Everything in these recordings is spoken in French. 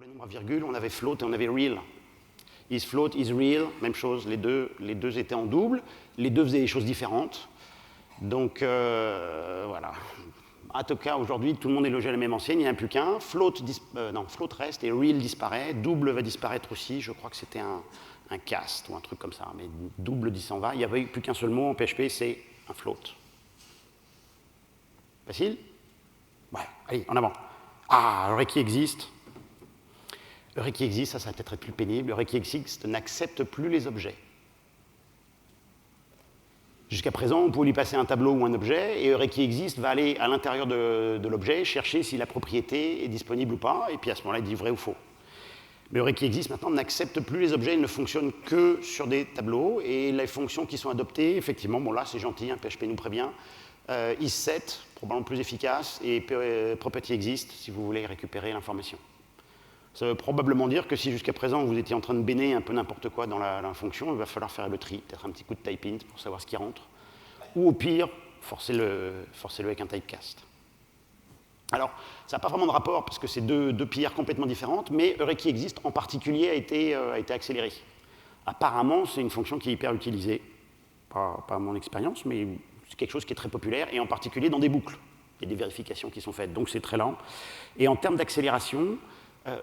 les nombres à virgule, on avait float et on avait real. Is float, is real, même chose, les deux étaient en double, les deux faisaient des choses différentes. Donc voilà. En tout cas, aujourd'hui, tout le monde est logé à la même enseigne, il n'y en a plus qu'un. Float reste et real disparaît. Double va disparaître aussi, je crois que c'était un cast ou un truc comme ça, mais double dit s'en va. Il n'y avait plus qu'un seul mot en PHP, c'est un float. Facile? Ouais, allez, en avant. Ah, array qui existe. Array qui existe, ça va peut-être être plus pénible. Array qui existe n'accepte plus les objets. Jusqu'à présent, on pouvait lui passer un tableau ou un objet, et array qui existe va aller à l'intérieur de l'objet, chercher si la propriété est disponible ou pas, et puis à ce moment-là, il dit vrai ou faux. Mais array qui existe maintenant n'accepte plus les objets, il ne fonctionne que sur des tableaux, et les fonctions qui sont adoptées, effectivement, bon là c'est gentil, hein, PHP nous prévient, isSet, probablement plus efficace, et property exist si vous voulez récupérer l'information. Ça veut probablement dire que si jusqu'à présent vous étiez en train de béner un peu n'importe quoi dans la fonction, il va falloir faire le tri, peut-être un petit coup de type-int pour savoir ce qui rentre. Ou au pire, forcez-le avec un typecast. Alors, ça n'a pas vraiment de rapport parce que c'est deux PR complètement différentes, mais array qui existe en particulier a été accéléré. Apparemment, c'est une fonction qui est hyper utilisée. Pas à mon expérience, mais c'est quelque chose qui est très populaire, et en particulier dans des boucles. Il y a des vérifications qui sont faites, donc c'est très lent. Et en termes d'accélération,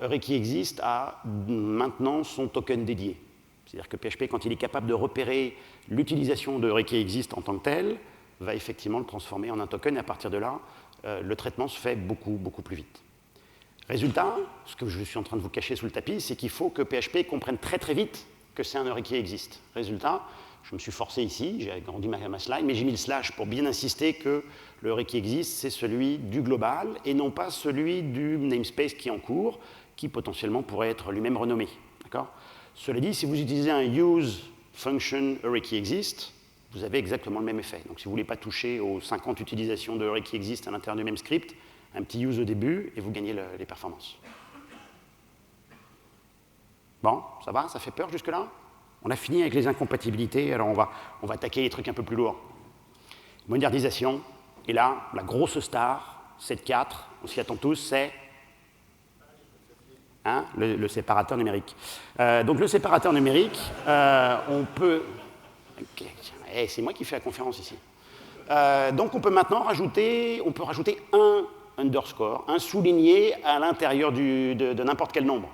array qui existe a maintenant son token dédié. C'est-à-dire que PHP, quand il est capable de repérer l'utilisation de array qui existe en tant que tel, va effectivement le transformer en un token, et à partir de là, le traitement se fait beaucoup, beaucoup plus vite. Résultat, ce que je suis en train de vous cacher sous le tapis, c'est qu'il faut que PHP comprenne très très vite que c'est un array qui existe. Résultat, je me suis forcé ici, j'ai agrandi ma slide, mais j'ai mis le slash pour bien insister que le array qui existe, c'est celui du global et non pas celui du namespace qui est en cours, qui potentiellement pourrait être lui-même renommé. Cela dit, si vous utilisez un use function array qui existe, vous avez exactement le même effet. Donc si vous ne voulez pas toucher aux 50 utilisations de array qui existent à l'intérieur du même script, un petit use au début et vous gagnez les performances. Bon, ça va? Ça fait peur jusque-là? On a fini avec les incompatibilités, alors on va attaquer les trucs un peu plus lourds. Modernisation, et là, la grosse star, 7.4, on s'y attend tous, c'est le séparateur numérique. Donc le séparateur numérique, on peut... Okay. C'est moi qui fais la conférence ici. Donc on peut maintenant rajouter un underscore, un souligné à l'intérieur de n'importe quel nombre.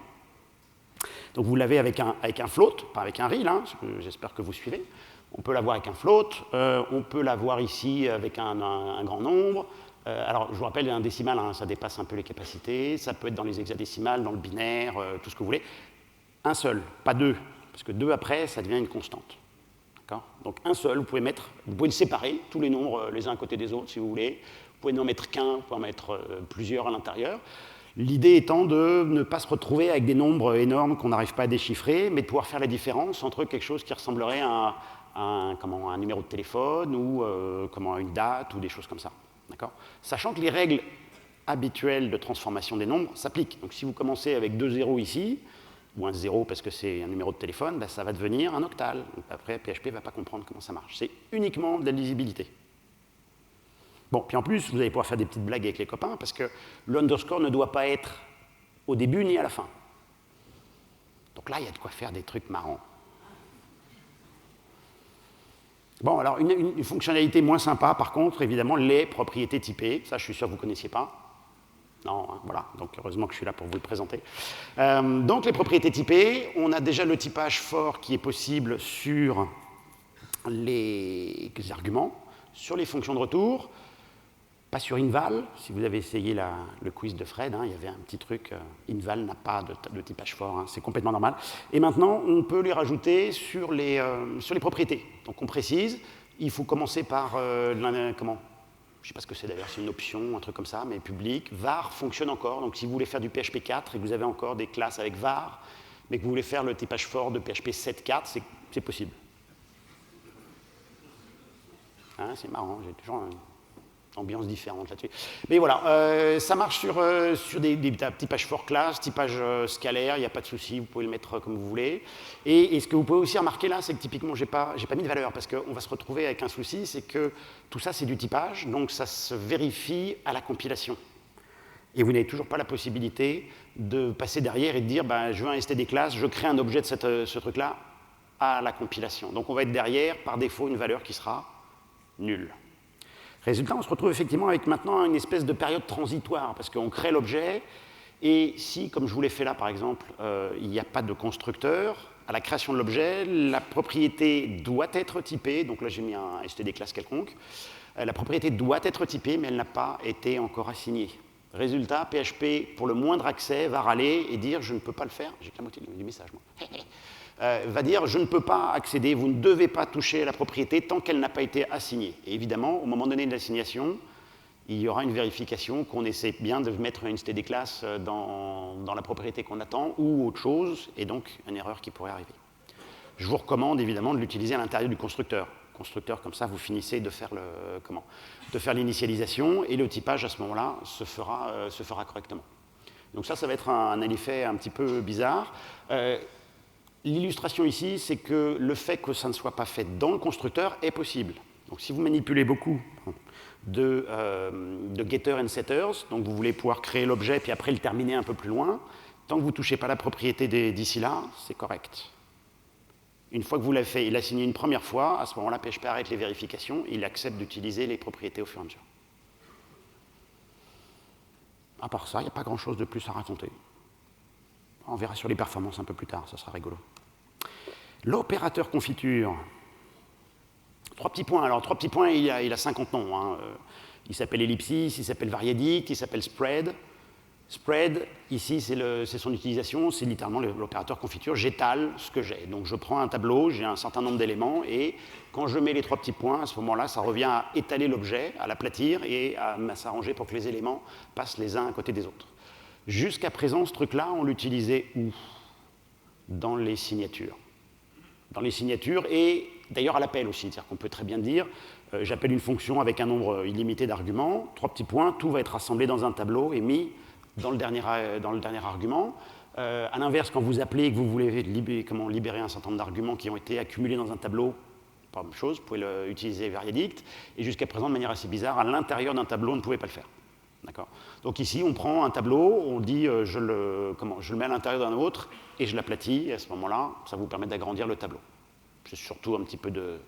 Donc vous l'avez avec un float, pas avec un real, hein, j'espère que vous suivez. On peut l'avoir avec un float, on peut l'avoir ici avec un grand nombre. Alors je vous rappelle, un décimal, hein, ça dépasse un peu les capacités, ça peut être dans les hexadécimales, dans le binaire, tout ce que vous voulez. Un seul, pas deux, parce que deux après, ça devient une constante. Donc un seul, vous pouvez le séparer, tous les nombres les uns à côté des autres si vous voulez. Vous pouvez n'en mettre qu'un, vous pouvez en mettre plusieurs à l'intérieur. L'idée étant de ne pas se retrouver avec des nombres énormes qu'on n'arrive pas à déchiffrer, mais de pouvoir faire la différence entre quelque chose qui ressemblerait à un numéro de téléphone ou à une date ou des choses comme ça. Sachant que les règles habituelles de transformation des nombres s'appliquent. Donc si vous commencez avec 2 zéros ici, ou un 0 parce que c'est un numéro de téléphone, ça va devenir un octal. Donc après, PHP ne va pas comprendre comment ça marche. C'est uniquement de la lisibilité. Bon, puis en plus, vous allez pouvoir faire des petites blagues avec les copains, parce que l'underscore ne doit pas être au début ni à la fin. Donc là, il y a de quoi faire des trucs marrants. Bon, alors une fonctionnalité moins sympa, par contre, évidemment, les propriétés typées. Ça, je suis sûr que vous ne connaissiez pas. Non, hein, voilà, donc heureusement que je suis là pour vous le présenter. Donc les propriétés typées, on a déjà le typage for qui est possible sur les arguments, sur les fonctions de retour. Pas sur inval, si vous avez essayé le quiz de Fred, hein, il y avait un petit truc, inval n'a pas de typage fort, hein, c'est complètement normal. Et maintenant, on peut les rajouter sur les propriétés. Donc on précise, il faut commencer par, je ne sais pas ce que c'est d'ailleurs, c'est une option, un truc comme ça, mais public. Var fonctionne encore, donc si vous voulez faire du PHP 4 et que vous avez encore des classes avec var, mais que vous voulez faire le typage fort de PHP 7.4, c'est possible. Hein, c'est marrant, j'ai toujours ambiance différente là-dessus. Mais voilà, ça marche sur des typages for class, typage scalaire, il n'y a pas de souci, vous pouvez le mettre comme vous voulez. Et ce que vous pouvez aussi remarquer là, c'est que typiquement, j'ai pas mis de valeur, parce qu'on va se retrouver avec un souci, c'est que tout ça, c'est du typage, donc ça se vérifie à la compilation. Et vous n'avez toujours pas la possibilité de passer derrière et de dire ben, je veux un std class, je crée un objet de ce truc-là à la compilation. Donc on va être derrière, par défaut, une valeur qui sera nulle. Résultat, on se retrouve effectivement avec maintenant une espèce de période transitoire, parce qu'on crée l'objet, et si, comme je vous l'ai fait là par exemple, il n'y a pas de constructeur, à la création de l'objet, la propriété doit être typée, donc là j'ai mis un std class quelconque, la propriété doit être typée, mais elle n'a pas été encore assignée. Résultat, PHP, pour le moindre accès, va râler et dire « je ne peux pas le faire ». J'ai que la moitié du message, moi. Va dire « je ne peux pas accéder, vous ne devez pas toucher à la propriété tant qu'elle n'a pas été assignée ». Et évidemment, au moment donné de l'assignation, il y aura une vérification qu'on essaie bien de mettre une std class dans la propriété qu'on attend ou autre chose, et donc une erreur qui pourrait arriver. Je vous recommande évidemment de l'utiliser à l'intérieur du constructeur. Constructeur, comme ça, vous finissez de faire l'initialisation et le typage à ce moment-là se fera correctement. Donc ça va être un effet un petit peu bizarre. L'illustration ici, c'est que le fait que ça ne soit pas fait dans le constructeur est possible. Donc si vous manipulez beaucoup de getters and setters, donc vous voulez pouvoir créer l'objet puis après le terminer un peu plus loin, tant que vous ne touchez pas la propriété d'ici là, c'est correct. Une fois que vous l'avez fait, il a signé une première fois, à ce moment-là, PHP arrête les vérifications, il accepte d'utiliser les propriétés au fur et à mesure. À part ça, il n'y a pas grand-chose de plus à raconter. On verra sur les performances un peu plus tard, ça sera rigolo. L'opérateur confiture. 3 petits points. Alors, 3 petits points, il a 50 noms. Hein. Il s'appelle ellipsis, il s'appelle variadict, il s'appelle spread. Spread, ici, c'est son utilisation, c'est littéralement l'opérateur confiture. J'étale ce que j'ai. Donc, je prends un tableau, j'ai un certain nombre d'éléments, et quand je mets les 3 petits points, à ce moment-là, ça revient à étaler l'objet, à l'aplatir et à s'arranger pour que les éléments passent les uns à côté des autres. Jusqu'à présent, ce truc-là, on l'utilisait où? Dans les signatures. Dans les signatures et d'ailleurs à l'appel aussi. C'est-à-dire qu'on peut très bien dire j'appelle une fonction avec un nombre illimité d'arguments, 3 petits points, tout va être rassemblé dans un tableau et mis dans le dernier argument. À l'inverse, quand vous appelez et que vous voulez libérer un certain nombre d'arguments qui ont été accumulés dans un tableau, pas la même chose, vous pouvez utiliser variadict. Et jusqu'à présent, de manière assez bizarre, à l'intérieur d'un tableau, on ne pouvait pas le faire. Donc ici, on prend un tableau, on dit je le mets à l'intérieur d'un autre et je l'aplatis, et à ce moment-là, ça vous permet d'agrandir le tableau. C'est surtout un petit peu de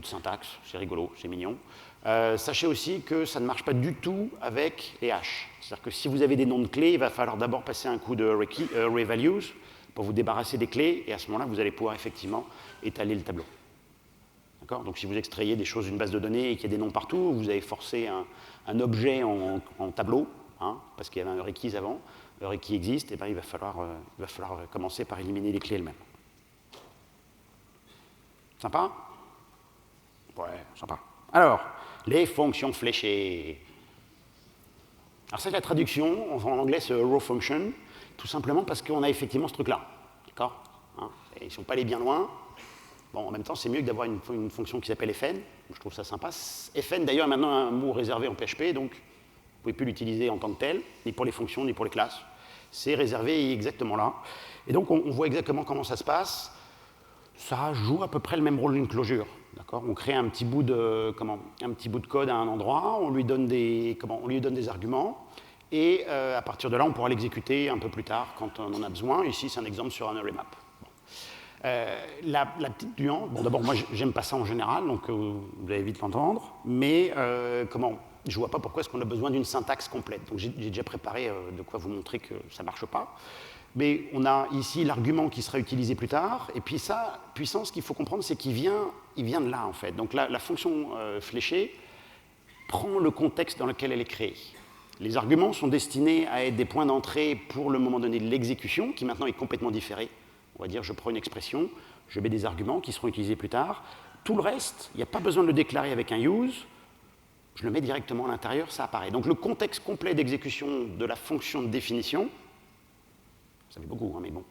syntaxe, c'est rigolo, c'est mignon. Sachez aussi que ça ne marche pas du tout avec les hash. C'est-à-dire que si vous avez des noms de clés, il va falloir d'abord passer un coup de array values pour vous débarrasser des clés, et à ce moment-là, vous allez pouvoir effectivement étaler le tableau. Donc si vous extrayez des choses d'une base de données et qu'il y a des noms partout, vous avez forcé un objet en tableau, hein, parce qu'il y avait un array keys avant, le array key existe, et ben il va falloir commencer par éliminer les clés elles-mêmes. Sympa? Ouais, sympa. Alors, les fonctions fléchées. Alors c'est la traduction, en anglais c'est raw function, tout simplement parce qu'on a effectivement ce truc-là. D'accord, hein, ils ne sont pas allés bien loin. Bon, en même temps, c'est mieux que d'avoir une fonction qui s'appelle fn. Je trouve ça sympa. Fn, d'ailleurs, est maintenant un mot réservé en PHP, donc vous ne pouvez plus l'utiliser en tant que tel, ni pour les fonctions, ni pour les classes. C'est réservé exactement là. Et donc, on voit exactement comment ça se passe. Ça joue à peu près le même rôle d'une closure. On crée un petit bout de code à un endroit, on lui donne des arguments, et à partir de là, on pourra l'exécuter un peu plus tard quand on en a besoin. Ici, c'est un exemple sur un array map. La petite nuance, bon d'abord moi j'aime pas ça en général, donc vous allez vite l'entendre, mais je vois pas pourquoi est-ce qu'on a besoin d'une syntaxe complète. Donc j'ai déjà préparé de quoi vous montrer que ça marche pas. Mais on a ici l'argument qui sera utilisé plus tard, et puis ça, puissance, ce qu'il faut comprendre, c'est qu'il vient de là en fait. Donc la fonction fléchée prend le contexte dans lequel elle est créée. Les arguments sont destinés à être des points d'entrée pour le moment donné de l'exécution, qui maintenant est complètement différé. On va dire, je prends une expression, je mets des arguments qui seront utilisés plus tard. Tout le reste, il n'y a pas besoin de le déclarer avec un use. Je le mets directement à l'intérieur, ça apparaît. Donc le contexte complet d'exécution de la fonction de définition, ça fait beaucoup, hein, mais bon,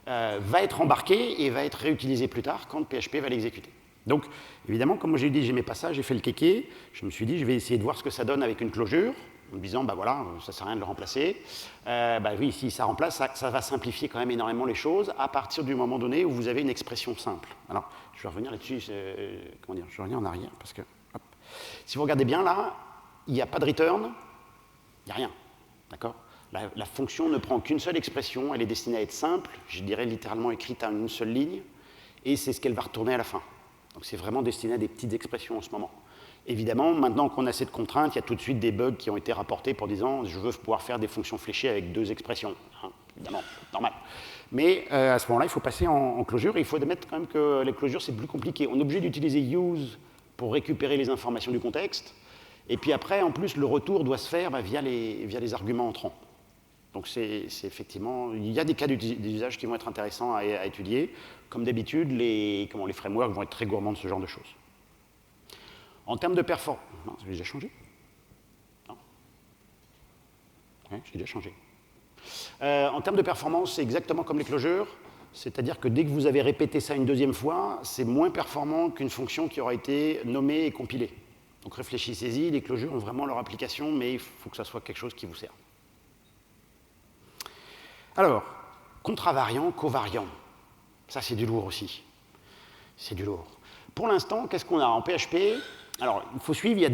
va être embarqué et va être réutilisé plus tard quand PHP va l'exécuter. Donc, évidemment, comme j'ai dit, j'aimais pas ça, j'ai fait le kéké. Je me suis dit, je vais essayer de voir ce que ça donne avec une closure, en me disant, bah voilà, ça ne sert à rien de le remplacer. Oui, si ça remplace, ça va simplifier quand même énormément les choses à partir du moment donné où vous avez une expression simple. Alors, je vais revenir là-dessus, je vais revenir en arrière, parce que, hop. Si vous regardez bien là, il n'y a pas de return, il n'y a rien. D'accord ? La fonction ne prend qu'une seule expression, elle est destinée à être simple, je dirais littéralement écrite en une seule ligne, et c'est ce qu'elle va retourner à la fin. Donc c'est vraiment destiné à des petites expressions en ce moment. Évidemment, maintenant qu'on a cette contrainte, il y a tout de suite des bugs qui ont été rapportés pour disant je veux pouvoir faire des fonctions fléchées avec 2 expressions. Hein, évidemment, normal. Mais à ce moment-là, il faut passer en closure, et il faut admettre quand même que les closures, c'est plus compliqué. On est obligé d'utiliser use pour récupérer les informations du contexte, et puis après, en plus, le retour doit se faire via les arguments entrants. Donc c'est effectivement, il y a des cas d'usage qui vont être intéressants à étudier. Comme d'habitude, les frameworks vont être très gourmands de ce genre de choses. En termes de performance, non, ça a déjà changé. Non. Oui, j'ai déjà changé. En termes de performance, c'est exactement comme les closures, c'est-à-dire que dès que vous avez répété ça une deuxième fois, c'est moins performant qu'une fonction qui aura été nommée et compilée. Donc réfléchissez-y, les closures ont vraiment leur application, mais il faut que ça soit quelque chose qui vous sert. Alors, contravariant, covariant, ça c'est du lourd aussi. C'est du lourd. Pour l'instant, qu'est-ce qu'on a en PHP? Alors, il faut suivre, il y a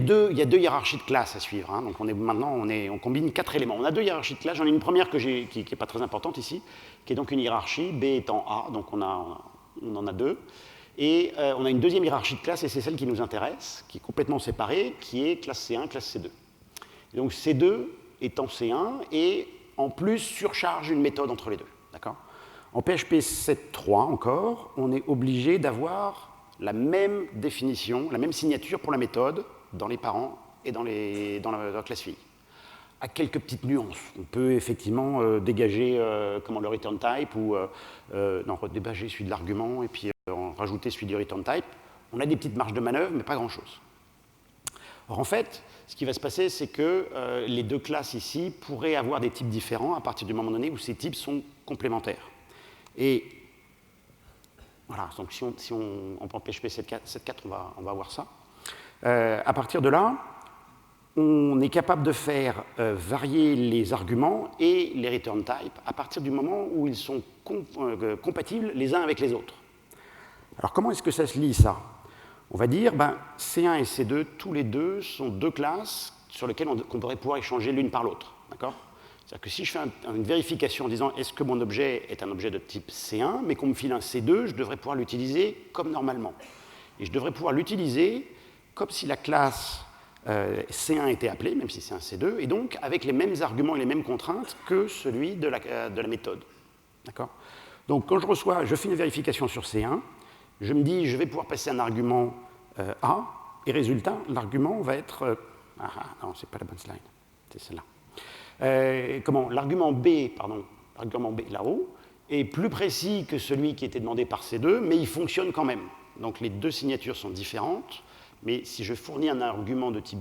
deux hiérarchies de classes à suivre. Hein. Donc maintenant, on combine 4 éléments. On a 2 hiérarchies de classes. J'en ai une première qui n'est pas très importante ici, qui est donc une hiérarchie, B étant A, donc on en a 2. Et on a une deuxième hiérarchie de classes, et c'est celle qui nous intéresse, qui est complètement séparée, qui est classe C1, classe C2. Et donc C2 étant C1, et en plus surcharge une méthode entre les deux. D'accord ? En PHP 7.3 encore, on est obligé d'avoir la même définition, la même signature pour la méthode dans les parents et dans la classe fille. À quelques petites nuances. On peut effectivement dégager le return type ou dégager celui de l'argument et puis rajouter celui du return type. On a des petites marges de manœuvre, mais pas grand-chose. Or, en fait, ce qui va se passer, c'est que les 2 classes ici pourraient avoir des types différents à partir du moment donné où ces types sont complémentaires. Et voilà, donc si on prend PHP 7.4, on va voir ça. À partir de là, on est capable de faire varier les arguments et les return types à partir du moment où ils sont compatibles les uns avec les autres. Alors comment est-ce que ça se lit, ça? On va dire, C1 et C2, tous les deux sont 2 classes sur lesquelles on pourrait pouvoir échanger l'une par l'autre. D'accord ? C'est-à-dire que si je fais une vérification en disant est-ce que mon objet est un objet de type C1, mais qu'on me file un C2, je devrais pouvoir l'utiliser comme normalement. Et je devrais pouvoir l'utiliser comme si la classe C1 était appelée, même si c'est un C2, et donc avec les mêmes arguments et les mêmes contraintes que celui de la méthode. D'accord ? Donc quand je fais une vérification sur C1, je me dis je vais pouvoir passer un argument A, et résultat, l'argument va être... non, c'est pas la bonne slide, c'est celle-là. L'argument B, là-haut, est plus précis que celui qui était demandé par C2, mais il fonctionne quand même. Donc les 2 signatures sont différentes, mais si je fournis un argument de type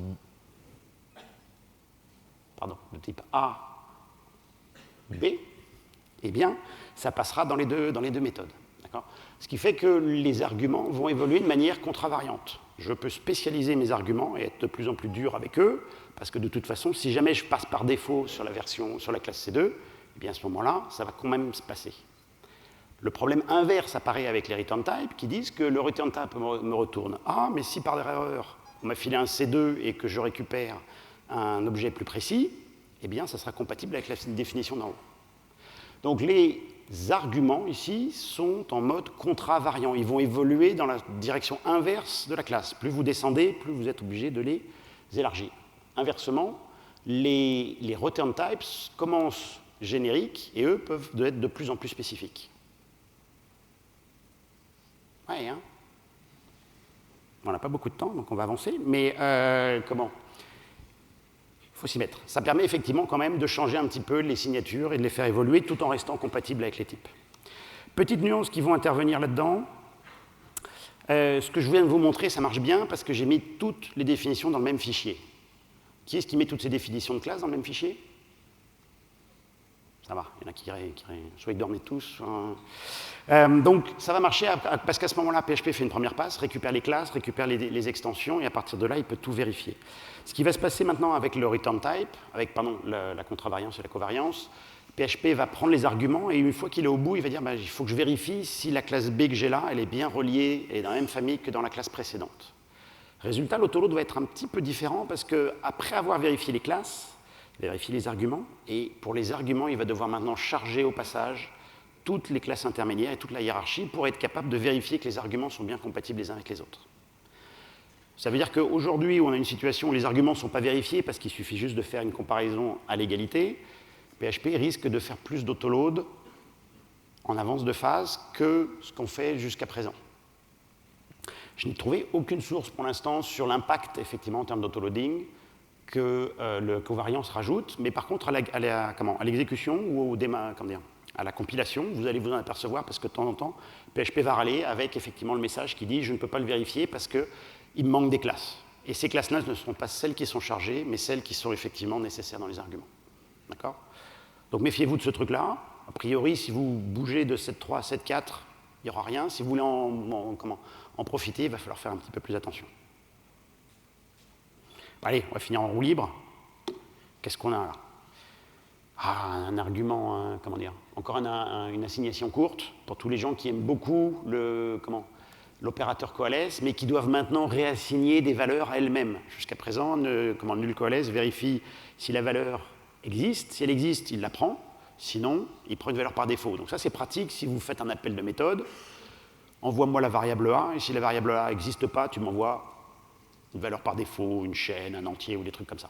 A, B, eh bien, ça passera dans les deux méthodes. Ce qui fait que les arguments vont évoluer de manière contravariante. Je peux spécialiser mes arguments et être de plus en plus dur avec eux, parce que de toute façon, si jamais je passe par défaut sur la classe C2, eh bien à ce moment-là, ça va quand même se passer. Le problème inverse apparaît avec les return types qui disent que le return type me retourne A, mais si par erreur on m'a filé un C2 et que je récupère un objet plus précis, eh bien ça sera compatible avec la définition d'en haut. Donc les arguments ici sont en mode contravariant. Ils vont évoluer dans la direction inverse de la classe. Plus vous descendez, plus vous êtes obligé de les élargir. Inversement, les return types commencent génériques et eux peuvent être de plus en plus spécifiques. Ouais, hein. On n'a pas beaucoup de temps, donc on va avancer. Mais il faut s'y mettre. Ça permet effectivement quand même de changer un petit peu les signatures et de les faire évoluer tout en restant compatibles avec les types. Petites nuances qui vont intervenir là-dedans. Ce que je viens de vous montrer, ça marche bien parce que j'ai mis toutes les définitions dans le même fichier. Qui est-ce qui met toutes ces définitions de classe dans le même fichier? Ça va, il y en a qui soit ils dorment tous. Soit... donc ça va marcher parce qu'à ce moment-là, PHP fait une première passe, récupère les classes, récupère les extensions, et à partir de là, il peut tout vérifier. Ce qui va se passer maintenant avec le return type, avec la contravariance et la covariance, PHP va prendre les arguments, et une fois qu'il est au bout, il va dire il faut que je vérifie si la classe B que j'ai là, elle est bien reliée et dans la même famille que dans la classe précédente. Résultat, l'autoload va être un petit peu différent parce qu'après avoir vérifié les classes, vérifie les arguments, et pour les arguments, il va devoir maintenant charger au passage toutes les classes intermédiaires et toute la hiérarchie pour être capable de vérifier que les arguments sont bien compatibles les uns avec les autres. Ça veut dire qu'aujourd'hui, on a une situation où les arguments ne sont pas vérifiés parce qu'il suffit juste de faire une comparaison à l'égalité, PHP risque de faire plus d'autoload en avance de phase que ce qu'on fait jusqu'à présent. Je n'ai trouvé aucune source pour l'instant sur l'impact, effectivement, en termes d'autoloading, que le covariance rajoute, mais par contre, à l'exécution ou à la compilation, vous allez vous en apercevoir parce que de temps en temps, PHP va râler avec effectivement le message qui dit « je ne peux pas le vérifier parce qu'il me manque des classes ». Et ces classes-là ne seront pas celles qui sont chargées, mais celles qui sont effectivement nécessaires dans les arguments. D'accord ? Donc méfiez-vous de ce truc-là. A priori, si vous bougez de 7.3 à 7.4, il n'y aura rien. Si vous voulez en profiter, il va falloir faire un petit peu plus attention. Allez, on va finir en roue libre. Qu'est-ce qu'on a là? Un argument, encore une assignation courte pour tous les gens qui aiment beaucoup l'opérateur coalesce, mais qui doivent maintenant réassigner des valeurs à elles-mêmes. Jusqu'à présent, nul coalesce vérifie si la valeur existe. Si elle existe, il la prend. Sinon, il prend une valeur par défaut. Donc ça, c'est pratique si vous faites un appel de méthode. Envoie-moi la variable A, et si la variable A n'existe pas, tu m'envoies une valeur par défaut, une chaîne, un entier ou des trucs comme ça.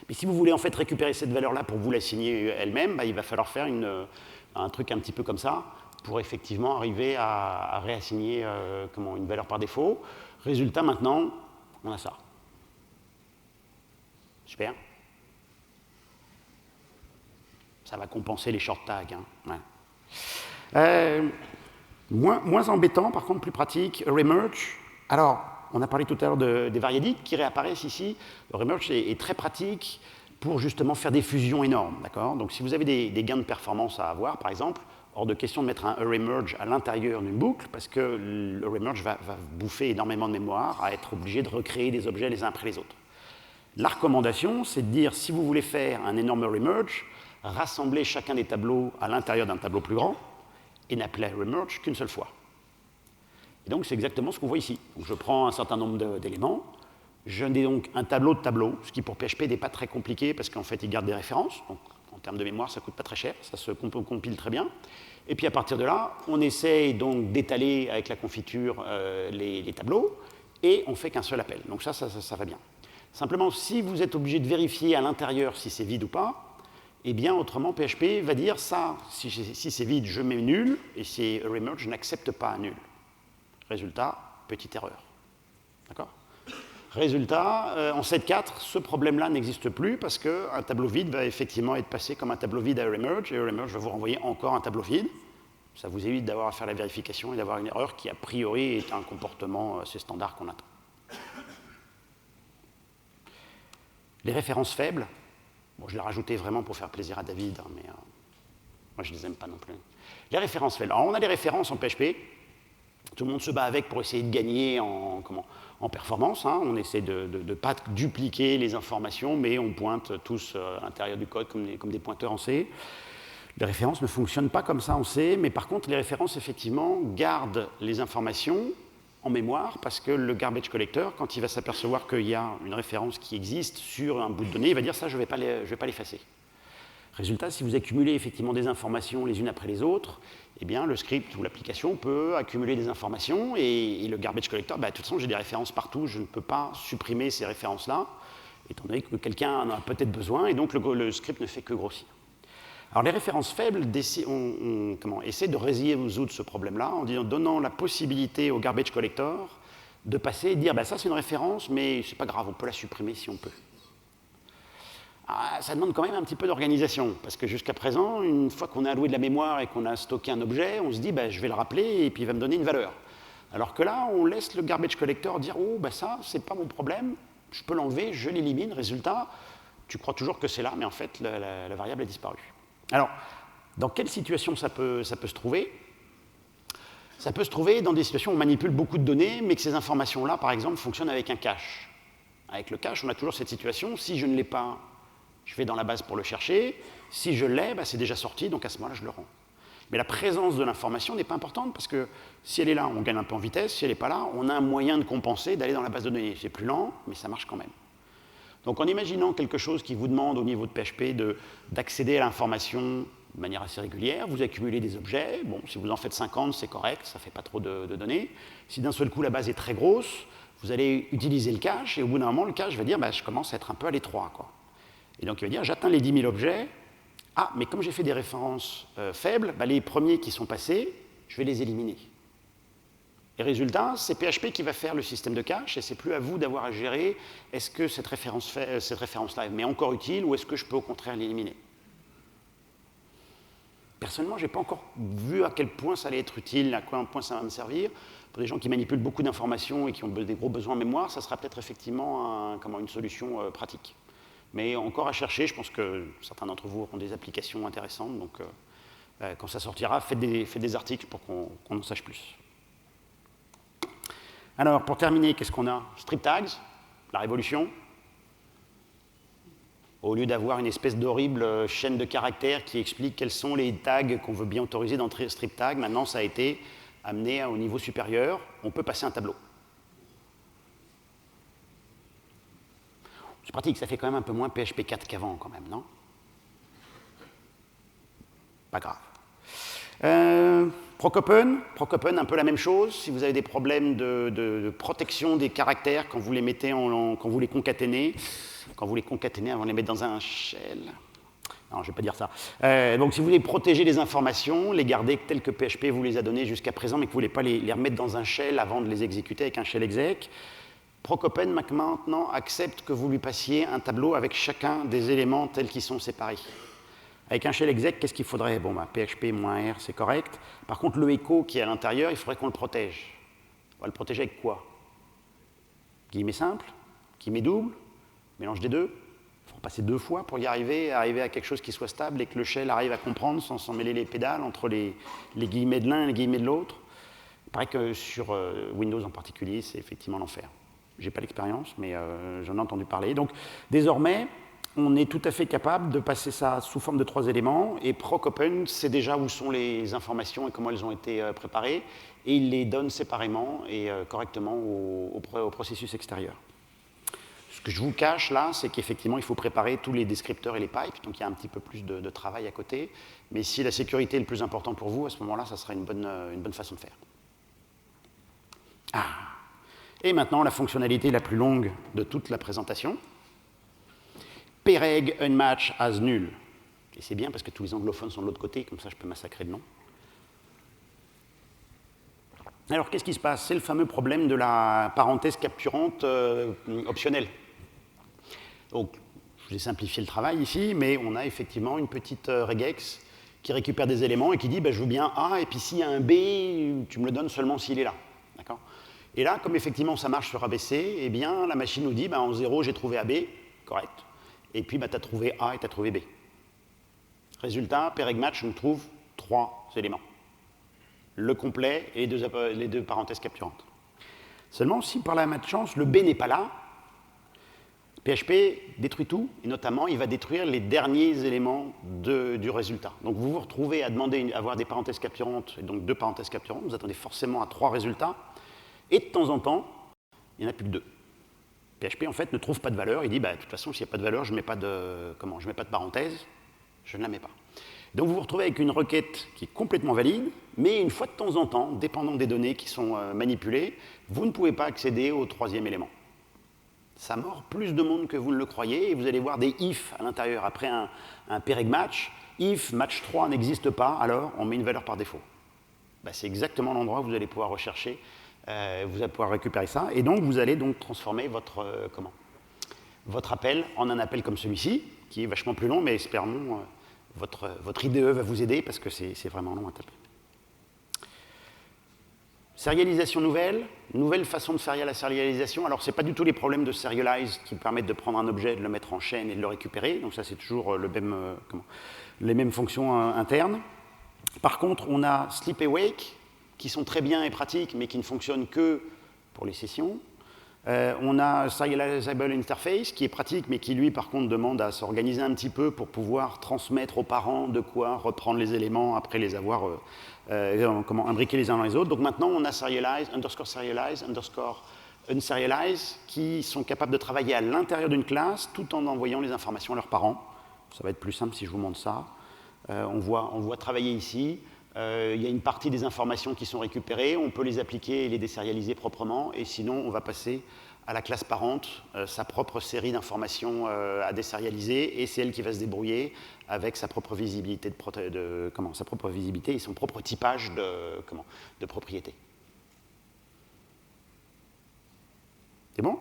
Mais si vous voulez en fait récupérer cette valeur-là pour vous l'assigner elle-même, il va falloir faire un truc un petit peu comme ça pour effectivement arriver à réassigner une valeur par défaut. Résultat, maintenant, on a ça. Super. Ça va compenser les short tags. Hein. Ouais. Moins embêtant, par contre, plus pratique, remerge. Alors, on a parlé tout à l'heure des variadiques qui réapparaissent ici. Le remerge est très pratique pour justement faire des fusions énormes. Donc, si vous avez des gains de performance à avoir, par exemple, hors de question de mettre un remerge à l'intérieur d'une boucle, parce que le remerge va bouffer énormément de mémoire, à être obligé de recréer des objets les uns après les autres. La recommandation, c'est de dire, si vous voulez faire un énorme remerge, rassemblez chacun des tableaux à l'intérieur d'un tableau plus grand et n'appelez remerge qu'une seule fois. Et donc, c'est exactement ce qu'on voit ici. Donc, je prends un certain nombre d'éléments, je n'ai donc un tableau de tableaux, ce qui pour PHP n'est pas très compliqué parce qu'en fait, il garde des références. Donc, en termes de mémoire, ça ne coûte pas très cher, ça se compile très bien. Et puis, à partir de là, on essaye donc d'étaler avec la confiture les tableaux et on ne fait qu'un seul appel. Donc, ça va bien. Simplement, si vous êtes obligé de vérifier à l'intérieur si c'est vide ou pas, eh bien, autrement, PHP va dire ça, si c'est vide, je mets nul, et si remerge, je n'accepte pas nul. Résultat, petite erreur. D'accord ? Résultat, en 7.4, ce problème-là n'existe plus parce qu'un tableau vide va effectivement être passé comme un tableau vide à remerge, et remerge va vous renvoyer encore un tableau vide. Ça vous évite d'avoir à faire la vérification et d'avoir une erreur qui, a priori, est un comportement assez standard qu'on attend. Les références faibles, bon, je l'ai rajouté vraiment pour faire plaisir à David, mais moi je ne les aime pas non plus. Les références faibles. Alors on a des références en PHP, tout le monde se bat avec pour essayer de gagner en performance. Hein. On essaie de ne pas dupliquer les informations, mais on pointe tous à l'intérieur du code comme des pointeurs en C. Les références ne fonctionnent pas comme ça en C, mais par contre les références effectivement gardent les informations en mémoire, parce que le garbage collector, quand il va s'apercevoir qu'il y a une référence qui existe sur un bout de données, il va dire ça, je ne vais pas l'effacer. Résultat, si vous accumulez effectivement des informations les unes après les autres, eh bien, le script ou l'application peut accumuler des informations et le garbage collector, de toute façon, j'ai des références partout, je ne peux pas supprimer ces références-là, étant donné que quelqu'un en a peut-être besoin, et donc le script ne fait que grossir. Alors, les références faibles essaient de résoudre ce problème-là en donnant la possibilité au garbage collector de passer et de dire ça c'est une référence, mais c'est pas grave, on peut la supprimer si on peut. Ça demande quand même un petit peu d'organisation, parce que jusqu'à présent, une fois qu'on a alloué de la mémoire et qu'on a stocké un objet, on se dit je vais le rappeler et puis il va me donner une valeur. Alors que là, on laisse le garbage collector dire ça, c'est pas mon problème, je peux l'enlever, je l'élimine, résultat, tu crois toujours que c'est là, mais en fait, la variable a disparu. Alors, dans quelle situation ça peut se trouver ? Ça peut se trouver dans des situations où on manipule beaucoup de données, mais que ces informations-là, par exemple, fonctionnent avec un cache. Avec le cache, on a toujours cette situation, si je ne l'ai pas, je vais dans la base pour le chercher, si je l'ai, c'est déjà sorti, donc à ce moment-là, je le rends. Mais la présence de l'information n'est pas importante, parce que si elle est là, on gagne un peu en vitesse, si elle n'est pas là, on a un moyen de compenser, d'aller dans la base de données. C'est plus lent, mais ça marche quand même. Donc en imaginant quelque chose qui vous demande au niveau de PHP d'accéder à l'information de manière assez régulière, vous accumulez des objets, bon, si vous en faites 50, c'est correct, ça ne fait pas trop de données. Si d'un seul coup la base est très grosse, vous allez utiliser le cache, et au bout d'un moment, le cache va dire, bah, je commence à être un peu à l'étroit, quoi. Et donc il va dire, j'atteins les 10 000 objets, ah, mais comme j'ai fait des références faibles, bah, les premiers qui sont passés, je vais les éliminer. Et résultat, c'est PHP qui va faire le système de cache, et c'est plus à vous d'avoir à gérer, est-ce que cette référence-là m'est encore utile, ou est-ce que je peux au contraire l'éliminer. Personnellement, je n'ai pas encore vu à quel point ça allait être utile, à quel point ça va me servir. Pour des gens qui manipulent beaucoup d'informations et qui ont des gros besoins en mémoire, ça sera peut-être effectivement une solution pratique. Mais encore à chercher, je pense que certains d'entre vous auront des applications intéressantes, donc quand ça sortira, faites des articles pour qu'on en sache plus. Alors, pour terminer, qu'est-ce qu'on a? Strip tags, la révolution. Au lieu d'avoir une espèce d'horrible chaîne de caractères qui explique quels sont les tags qu'on veut bien autoriser dans strip tag, maintenant ça a été amené au niveau supérieur, on peut passer un tableau. C'est pratique, ça fait quand même un peu moins PHP 4 qu'avant quand même, non? Pas grave. Procopen, un peu la même chose. Si vous avez des problèmes de protection des caractères quand vous les mettez quand vous les concaténez avant de les mettre dans un shell. Non, je ne vais pas dire ça. Donc si vous voulez protéger les informations, les garder telles que PHP vous les a données jusqu'à présent, mais que vous ne voulez pas les remettre dans un shell avant de les exécuter avec un shell exec, Procopen maintenant accepte que vous lui passiez un tableau avec chacun des éléments tels qu'ils sont séparés. Avec un shell exec, qu'est-ce qu'il faudrait? Bon, bah, PHP-R, c'est correct. Par contre, le echo qui est à l'intérieur, il faudrait qu'on le protège. On va le protéger avec quoi? Guillemets simple, guillemets double, mélange des deux. Il faut passer 2 fois pour arriver à quelque chose qui soit stable et que le shell arrive à comprendre sans s'en mêler les pédales entre les guillemets de l'un et les guillemets de l'autre. Il paraît que sur Windows en particulier, c'est effectivement l'enfer. Je n'ai pas l'expérience, mais j'en ai entendu parler. Donc, désormais, on est tout à fait capable de passer ça sous forme de 3 éléments, et Procopen sait déjà où sont les informations et comment elles ont été préparées, et il les donne séparément et correctement au processus extérieur. Ce que je vous cache là, c'est qu'effectivement, il faut préparer tous les descripteurs et les pipes, donc il y a un petit peu plus de travail à côté, mais si la sécurité est le plus important pour vous, à ce moment-là, ça sera une bonne façon de faire. Ah. Et maintenant, la fonctionnalité la plus longue de toute la présentation. Pereg unmatch as nul. Et c'est bien parce que tous les anglophones sont de l'autre côté, comme ça je peux massacrer le nom. Alors, qu'est-ce qui se passe? C'est le fameux problème de la parenthèse capturante optionnelle. Donc, je vous ai simplifié le travail ici, mais on a effectivement une petite regex qui récupère des éléments et qui dit bah, je veux bien A, et puis s'il y a un B, tu me le donnes seulement s'il est là. D'accord? Et là, comme effectivement ça marche sur ABC, eh bien, la machine nous dit bah, en 0, j'ai trouvé AB, correct. Et puis, bah, tu as trouvé A et tu as trouvé B. Résultat, PEREG-match nous trouve 3 éléments. Le complet et les deux parenthèses capturantes. Seulement, si par la malchance, le B n'est pas là, PHP détruit tout, et notamment, il va détruire les derniers éléments du résultat. Donc, vous vous retrouvez à demander avoir des parenthèses capturantes, et donc 2 parenthèses capturantes, vous attendez forcément à 3 résultats, et de temps en temps, il n'y en a plus que 2. PHP, en fait, ne trouve pas de valeur. Il dit, bah, de toute façon, s'il n'y a pas de valeur, je ne mets pas de parenthèse, je ne la mets pas. Donc, vous vous retrouvez avec une requête qui est complètement valide, mais une fois de temps en temps, dépendant des données qui sont manipulées, vous ne pouvez pas accéder au 3e élément. Ça mord plus de monde que vous ne le croyez, et vous allez voir des if à l'intérieur. Après un PEREG match, if match 3 n'existe pas, alors on met une valeur par défaut. Bah, c'est exactement l'endroit où vous allez pouvoir rechercher. Vous allez pouvoir récupérer ça, et donc vous allez donc transformer votre appel en un appel comme celui-ci, qui est vachement plus long, mais espérons votre IDE va vous aider, parce que c'est vraiment long à taper. Serialisation nouvelle façon de faire la serialisation. Alors, ce n'est pas du tout les problèmes de serialize qui permettent de prendre un objet, de le mettre en chaîne et de le récupérer, donc ça c'est toujours les mêmes fonctions internes. Par contre, on a sleep et wake, qui sont très bien et pratiques, mais qui ne fonctionnent que pour les sessions. On a Serializable Interface, qui est pratique, mais qui, lui, par contre, demande à s'organiser un petit peu pour pouvoir transmettre aux parents de quoi reprendre les éléments après les avoir imbriqués les uns dans les autres. Donc maintenant, on a serialize, unserialized, qui sont capables de travailler à l'intérieur d'une classe tout en envoyant les informations à leurs parents. Ça va être plus simple si je vous montre ça. On voit travailler ici. Il y a une partie des informations qui sont récupérées, on peut les appliquer et les désérialiser proprement, et sinon on va passer à la classe parente sa propre série d'informations à désérialiser, et c'est elle qui va se débrouiller avec sa propre visibilité, sa propre visibilité et son propre typage de propriété. C'est bon?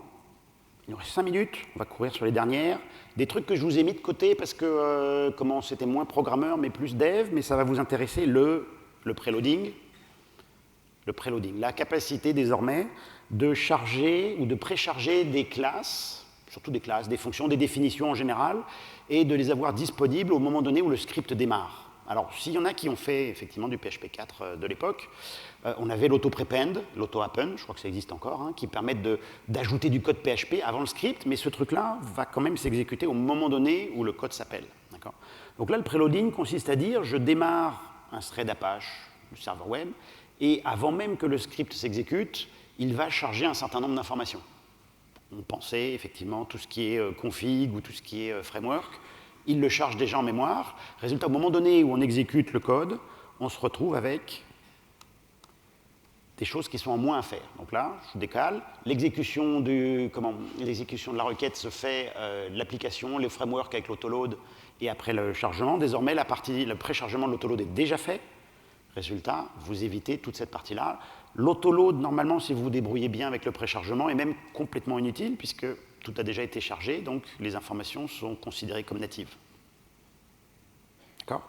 Il nous reste 5 minutes, on va courir sur les dernières. Des trucs que je vous ai mis de côté parce que c'était moins programmeur mais plus dev, mais ça va vous intéresser, le preloading. Le preloading, la capacité désormais de charger ou de précharger des classes, surtout des classes, des fonctions, des définitions en général, et de les avoir disponibles au moment donné où le script démarre. Alors, s'il y en a qui ont fait effectivement du PHP 4 de l'époque, on avait l'auto-prepend, l'auto-happen, je crois que ça existe encore, hein, qui permettent d'ajouter du code PHP avant le script, mais ce truc-là va quand même s'exécuter au moment donné où le code s'appelle. Donc là, le preloading consiste à dire, je démarre un thread Apache du serveur web, et avant même que le script s'exécute, il va charger un certain nombre d'informations. On pensait effectivement tout ce qui est config ou tout ce qui est framework, il le charge déjà en mémoire. Résultat, au moment donné où on exécute le code, on se retrouve avec des choses qui sont en moins à faire. Donc là, je décale. L'exécution de la requête se fait l'application, les frameworks avec l'autoload et après le chargement. Désormais, le préchargement de l'autoload est déjà fait. Résultat, vous évitez toute cette partie-là. L'autoload, normalement, si vous vous débrouillez bien avec le préchargement, est même complètement inutile puisque tout a déjà été chargé, donc les informations sont considérées comme natives. D'accord?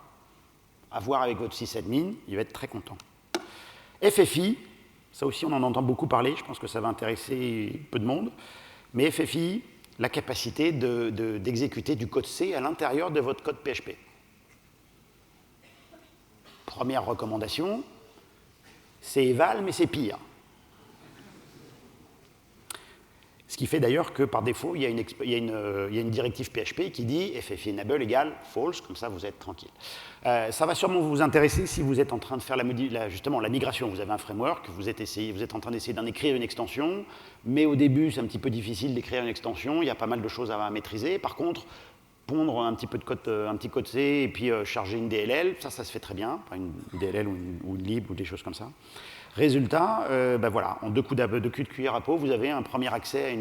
À voir avec votre sysadmin, il va être très content. FFI, ça aussi on en entend beaucoup parler, je pense que ça va intéresser peu de monde, mais FFI, la capacité d'exécuter du code C à l'intérieur de votre code PHP. Première recommandation, c'est eval, mais c'est pire. Ce qui fait d'ailleurs que par défaut, il y a une directive PHP qui dit FFI enable égale false, comme ça vous êtes tranquille. Ça va sûrement vous intéresser si vous êtes en train de faire justement la migration. Vous avez un framework, vous êtes en train d'essayer d'en écrire une extension, mais au début c'est un petit peu difficile d'écrire une extension, il y a pas mal de choses à maîtriser. Par contre, pondre un petit code C et puis charger une DLL, ça se fait très bien, une DLL ou une lib ou des choses comme ça. Résultat, voilà, en deux coups de cuillère à peau, vous avez un premier accès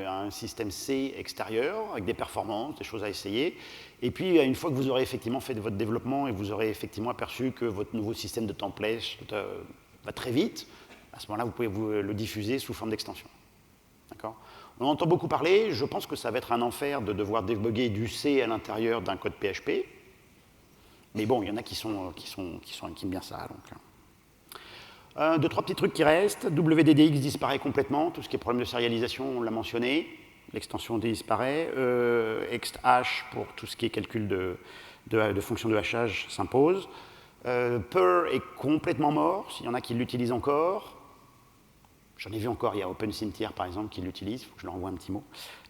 à un système C extérieur, avec des performances, des choses à essayer. Et puis, une fois que vous aurez effectivement fait votre développement et vous aurez effectivement aperçu que votre nouveau système de template va très vite, à ce moment-là, vous pouvez le diffuser sous forme d'extension. D'accord ? On en entend beaucoup parler, je pense que ça va être un enfer de devoir débugger du C à l'intérieur d'un code PHP. Mais bon, il y en a qui aiment bien ça, donc... Deux, trois petits trucs qui restent. WDDX disparaît complètement. Tout ce qui est problème de sérialisation, on l'a mentionné. L'extension disparaît. ExtHash pour tout ce qui est calcul de fonctions de hachage s'impose. Purl est complètement mort. S'il y en a qui l'utilisent encore. J'en ai vu encore, il y a OpenCynthia par exemple qui l'utilise, il faut que je leur envoie un petit mot.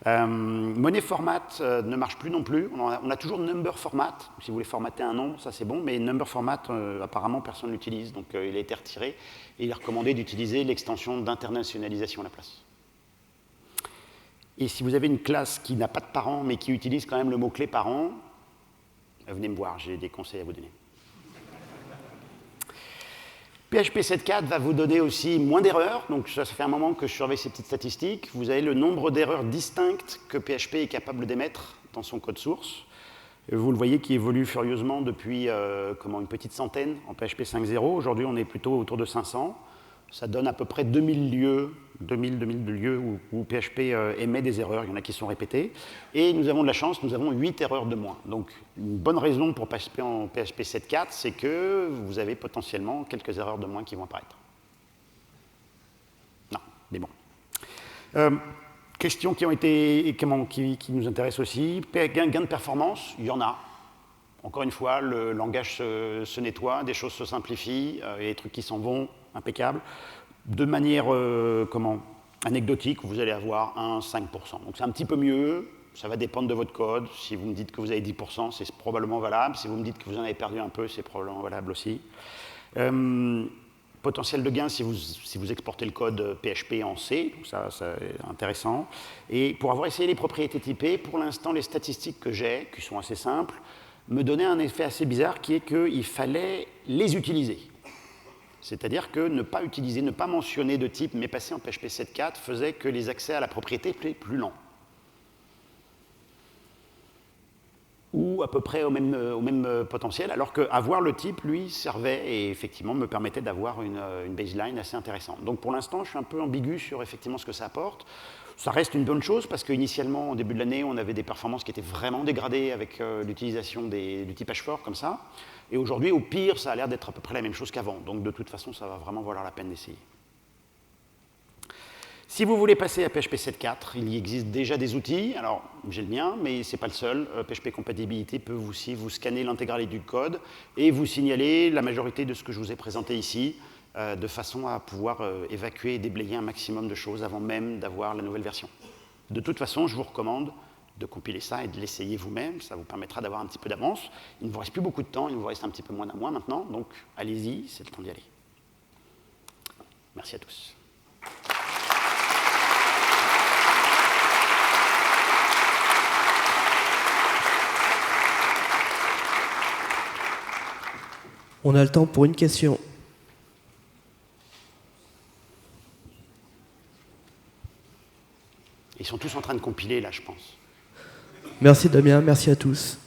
Money format ne marche plus non plus, on a toujours number format, si vous voulez formater un nombre, ça c'est bon, mais number format, apparemment personne ne l'utilise, donc il a été retiré, et il est recommandé d'utiliser l'extension d'internationalisation à la place. Et si vous avez une classe qui n'a pas de parent, mais qui utilise quand même le mot-clé parent, venez me voir, j'ai des conseils à vous donner. PHP 7.4 va vous donner aussi moins d'erreurs, donc ça fait un moment que je surveille ces petites statistiques. Vous avez le nombre d'erreurs distinctes que PHP est capable d'émettre dans son code source. Et vous le voyez qui évolue furieusement depuis une petite centaine en PHP 5.0. Aujourd'hui, on est plutôt autour de 500. Ça donne à peu près 2000 lieux où PHP émet des erreurs. Il y en a qui sont répétées. Et nous avons de la chance, nous avons 8 erreurs de moins. Donc, une bonne raison pour PHP en PHP 7.4, c'est que vous avez potentiellement quelques erreurs de moins qui vont apparaître. Non, mais bon. Questions qui nous intéressent aussi. Gain de performance, il y en a. Encore une fois, le langage se nettoie, des choses se simplifient, et les trucs qui s'en vont, impeccable. De manière anecdotique, vous allez avoir 5%. Donc c'est un petit peu mieux, ça va dépendre de votre code. Si vous me dites que vous avez 10%, c'est probablement valable. Si vous me dites que vous en avez perdu un peu, c'est probablement valable aussi. Potentiel de gain si vous exportez le code PHP en C, donc ça c'est intéressant. Et pour avoir essayé les propriétés typées, pour l'instant, les statistiques que j'ai, qui sont assez simples, me donnaient un effet assez bizarre qui est qu'il fallait les utiliser. C'est-à-dire que ne pas utiliser, ne pas mentionner de type, mais passer en PHP 7.4 faisait que les accès à la propriété étaient plus lents. Ou à peu près au même potentiel, alors qu'avoir le type, lui, servait et effectivement me permettait d'avoir une baseline assez intéressante. Donc pour l'instant, je suis un peu ambigu sur effectivement ce que ça apporte. Ça reste une bonne chose parce qu'initialement, au début de l'année, on avait des performances qui étaient vraiment dégradées avec l'utilisation du type H4 comme ça. Et aujourd'hui, au pire, ça a l'air d'être à peu près la même chose qu'avant. Donc de toute façon, ça va vraiment valoir la peine d'essayer. Si vous voulez passer à PHP 7.4, il y existe déjà des outils. Alors, j'ai le mien, mais ce n'est pas le seul. PHP Compatibility peut aussi vous scanner l'intégralité du code et vous signaler la majorité de ce que je vous ai présenté ici, de façon à pouvoir évacuer et déblayer un maximum de choses avant même d'avoir la nouvelle version. De toute façon, je vous recommande de compiler ça et de l'essayer vous-même. Ça vous permettra d'avoir un petit peu d'avance. Il ne vous reste plus beaucoup de temps, il vous reste un petit peu moins d'un mois maintenant. Donc, allez-y, c'est le temps d'y aller. Merci à tous. On a le temps pour une question. Ils sont tous en train de compiler, là, je pense. Merci Damien, merci à tous.